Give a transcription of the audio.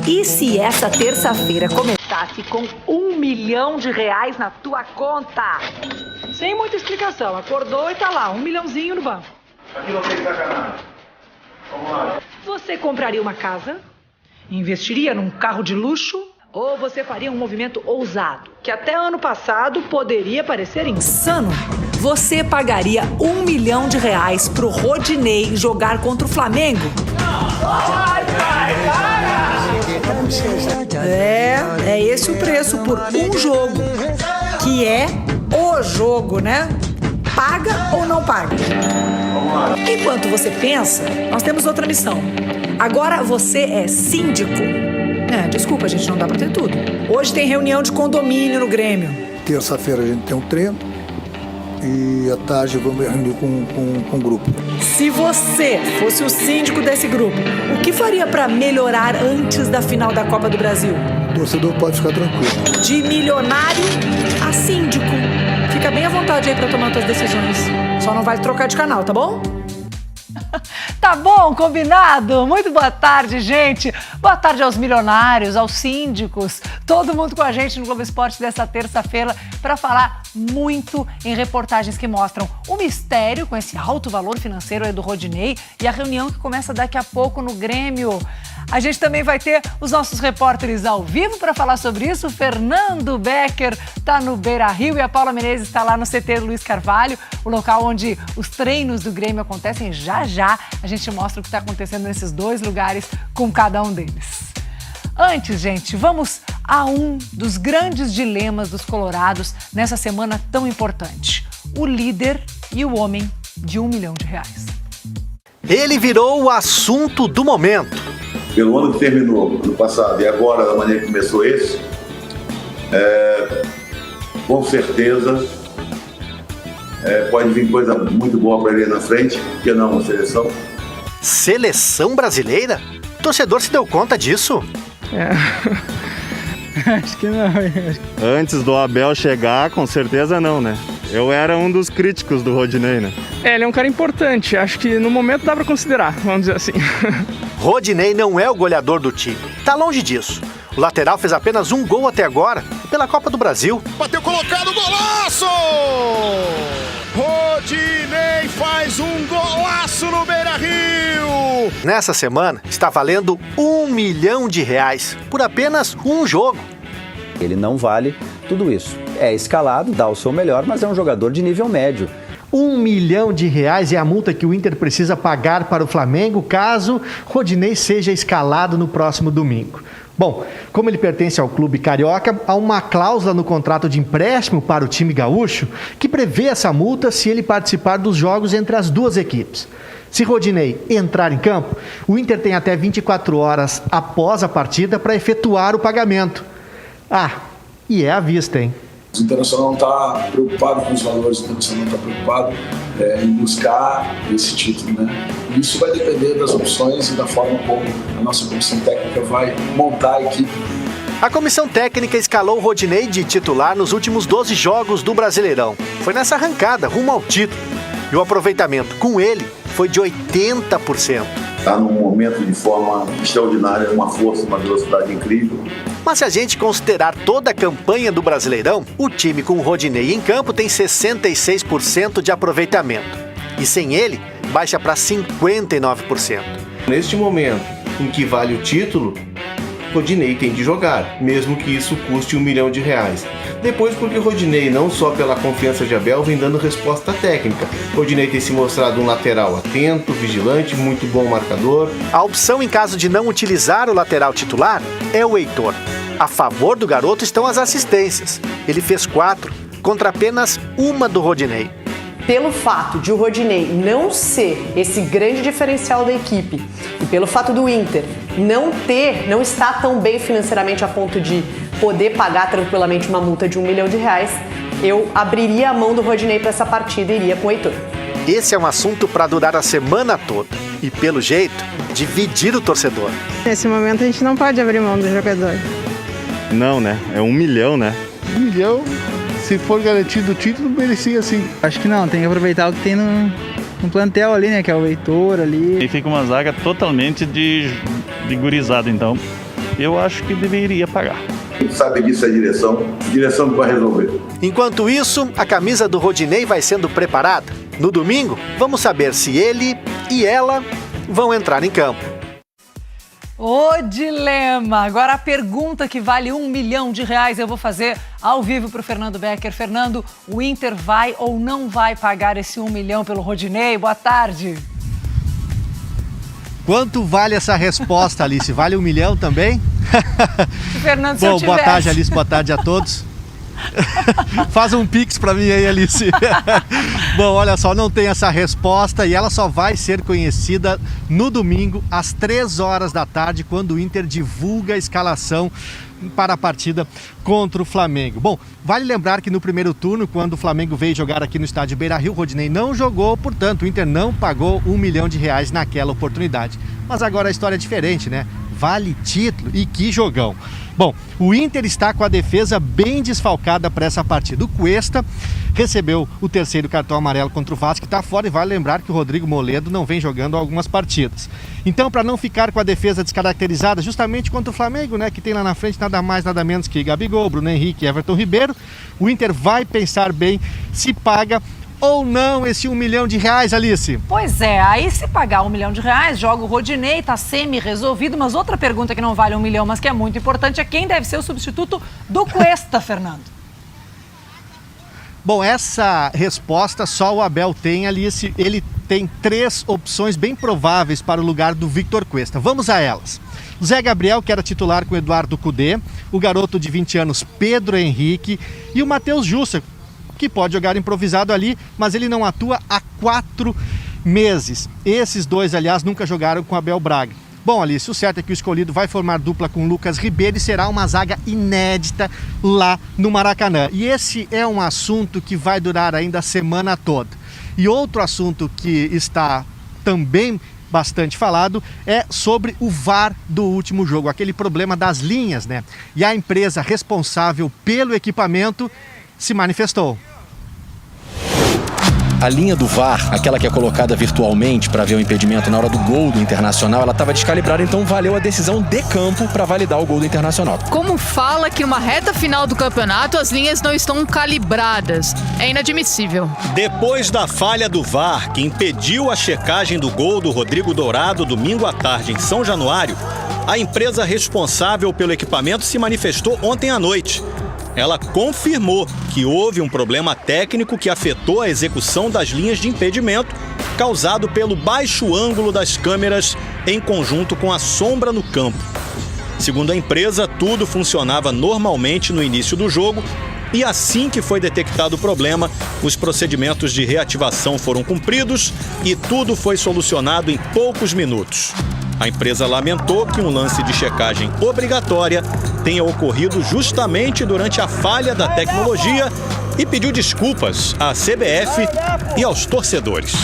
E se essa terça-feira começasse com R$1 milhão na tua conta? Sem muita explicação. Acordou e tá lá, 1 milhãozinho no banco. Aqui não tem sacanagem. Vamos lá. Você compraria uma casa? Investiria num carro de luxo? Ou você faria um movimento ousado, que até ano passado poderia parecer insano? Você pagaria R$1 milhão pro Rodinei jogar contra o Flamengo? É esse o preço por um jogo, que é o jogo, né? Paga ou não paga? Enquanto você pensa, nós temos outra missão. Agora você é síndico. Desculpa, gente, não dá pra ter tudo. Hoje tem reunião de condomínio no Grêmio. Terça-feira a gente tem um treino e à tarde vamos reunir com o grupo. Se você fosse o síndico desse grupo, o que faria pra melhorar antes da final da Copa do Brasil? O torcedor pode ficar tranquilo. De milionário a síndico. Fica bem à vontade aí pra tomar suas decisões. Só não vai trocar de canal, tá bom? Tá bom, combinado? Muito boa tarde, gente. Boa tarde aos milionários, aos síndicos, todo mundo com a gente no Globo Esporte dessa terça-feira para falar muito em reportagens que mostram o mistério com esse alto valor financeiro aí do Rodinei e a reunião que começa daqui a pouco no Grêmio. A gente também vai ter os nossos repórteres ao vivo para falar sobre isso. O Fernando Becker está no Beira-Rio e a Paula Menezes está lá no CT Luiz Carvalho, o local onde os treinos do Grêmio acontecem. Já a gente mostra o que está acontecendo nesses dois lugares com cada um deles. Antes, gente, vamos a um dos grandes dilemas dos colorados nessa semana tão importante. O líder e o homem de R$1 milhão. Ele virou o assunto do momento. Pelo ano que terminou no passado e agora da maneira que começou esse, com certeza pode vir coisa muito boa para ele na frente, porque não uma seleção. Seleção brasileira? O torcedor se deu conta disso? Acho que não. Antes do Abel chegar, com certeza não, né? Eu era um dos críticos do Rodinei, né? Ele é um cara importante, acho que no momento dá pra considerar, vamos dizer assim. Rodinei não é o goleador do time, tá longe disso. O lateral fez apenas um gol até agora, pela Copa do Brasil. Bateu colocado, golaço! Rodinei faz um golaço no Beira-Rio! Nessa semana, está valendo R$1 milhão por apenas um jogo. Ele não vale tudo isso. É escalado, dá o seu melhor, mas é um jogador de nível médio. R$1 milhão é a multa que o Inter precisa pagar para o Flamengo caso Rodinei seja escalado no próximo domingo. Bom, como ele pertence ao clube carioca, há uma cláusula no contrato de empréstimo para o time gaúcho que prevê essa multa se ele participar dos jogos entre as duas equipes. Se Rodinei entrar em campo, o Inter tem até 24 horas após a partida para efetuar o pagamento. E é à vista, hein? O Internacional não está preocupado com os valores, o Internacional não está preocupado em buscar esse título, né? E isso vai depender das opções e da forma como a nossa comissão técnica vai montar a equipe. A comissão técnica escalou o Rodinei de titular nos últimos 12 jogos do Brasileirão. Foi nessa arrancada, rumo ao título. E o aproveitamento com ele foi de 80%. Está num momento de forma extraordinária, uma força, uma velocidade incrível. Mas se a gente considerar toda a campanha do Brasileirão, o time com o Rodinei em campo tem 66% de aproveitamento. E sem ele, baixa para 59%. Neste momento em que vale o título, Rodinei tem de jogar, mesmo que isso custe R$1 milhão. Depois, porque Rodinei, não só pela confiança de Abel, vem dando resposta técnica. Rodinei tem se mostrado um lateral atento, vigilante, muito bom marcador. A opção em caso de não utilizar o lateral titular é o Heitor. A favor do garoto estão as assistências. Ele fez 4, contra apenas uma do Rodinei. Pelo fato de o Rodinei não ser esse grande diferencial da equipe e pelo fato do Inter não estar tão bem financeiramente a ponto de poder pagar tranquilamente uma multa de R$1 milhão, eu abriria a mão do Rodinei para essa partida e iria com o Heitor. Esse é um assunto para durar a semana toda e, pelo jeito, dividir o torcedor. Nesse momento a gente não pode abrir mão do jogador. Não, né? É R$1 milhão, né? R$1 milhão, se for garantido o título, merecia sim. Acho que não, tem que aproveitar o que tem no plantel ali, né? Que é o Heitor ali. E fica uma zaga totalmente de gurizada, então. eu acho que deveria pagar. Quem sabe disso é a direção que vai resolver. Enquanto isso, a camisa do Rodinei vai sendo preparada. No domingo, vamos saber se ele e ela vão entrar em campo. Ô dilema! Agora a pergunta que vale R$1 milhão eu vou fazer ao vivo para o Fernando Becker. Fernando, o Inter vai ou não vai pagar esse R$1 milhão pelo Rodinei? Boa tarde. Quanto vale essa resposta, Alice? Vale R$1 milhão também? Fernando, se eu tivesse... Boa tarde, Alice. Boa tarde a todos. Faz um pix pra mim aí, Alice. Bom, olha só, não tem essa resposta e ela só vai ser conhecida no domingo às 3 da tarde, quando o Inter divulga a escalação para a partida contra o Flamengo. Bom, vale lembrar que no primeiro turno, quando o Flamengo veio jogar aqui no estádio Beira-Rio, o Rodinei não jogou, portanto o Inter não pagou R$1 milhão naquela oportunidade. Mas agora a história é diferente, né? Vale título e que jogão. Bom, o Inter está com a defesa bem desfalcada para essa partida. O Cuesta recebeu o terceiro cartão amarelo contra o Vasco, que está fora, e vale lembrar que o Rodrigo Moledo não vem jogando algumas partidas. Então, para não ficar com a defesa descaracterizada, justamente contra o Flamengo, né, que tem lá na frente nada mais, nada menos que Gabigol, Bruno Henrique e Everton Ribeiro, o Inter vai pensar bem se paga ou não esse R$1 milhão, Alice? Pois é, aí se pagar R$1 milhão, joga o Rodinei, tá semi-resolvido, mas outra pergunta que não vale R$1 milhão, mas que é muito importante, é quem deve ser o substituto do Cuesta, Fernando? Bom, essa resposta só o Abel tem, Alice. Ele tem 3 opções bem prováveis para o lugar do Victor Cuesta. Vamos a elas. O Zé Gabriel, que era titular com o Eduardo Cudê, o garoto de 20 anos Pedro Henrique e o Matheus Jussa, que pode jogar improvisado ali, mas ele não atua há 4 meses. Esses dois, aliás, nunca jogaram com Abel Braga. Bom, Alice, o certo é que o escolhido vai formar dupla com Lucas Ribeiro e será uma zaga inédita lá no Maracanã. E esse é um assunto que vai durar ainda a semana toda. E outro assunto que está também bastante falado é sobre o VAR do último jogo, aquele problema das linhas, né? E a empresa responsável pelo equipamento se manifestou. A linha do VAR, aquela que é colocada virtualmente para ver o impedimento na hora do gol do Internacional, ela estava descalibrada, então valeu a decisão de campo para validar o gol do Internacional. Como fala que numa reta final do campeonato as linhas não estão calibradas? É inadmissível. Depois da falha do VAR, que impediu a checagem do gol do Rodrigo Dourado domingo à tarde em São Januário, a empresa responsável pelo equipamento se manifestou ontem à noite. Ela confirmou que houve um problema técnico que afetou a execução das linhas de impedimento, causado pelo baixo ângulo das câmeras em conjunto com a sombra no campo. Segundo a empresa, tudo funcionava normalmente no início do jogo e assim que foi detectado o problema, os procedimentos de reativação foram cumpridos e tudo foi solucionado em poucos minutos. A empresa lamentou que um lance de checagem obrigatória tenha ocorrido justamente durante a falha da tecnologia e pediu desculpas à CBF e aos torcedores.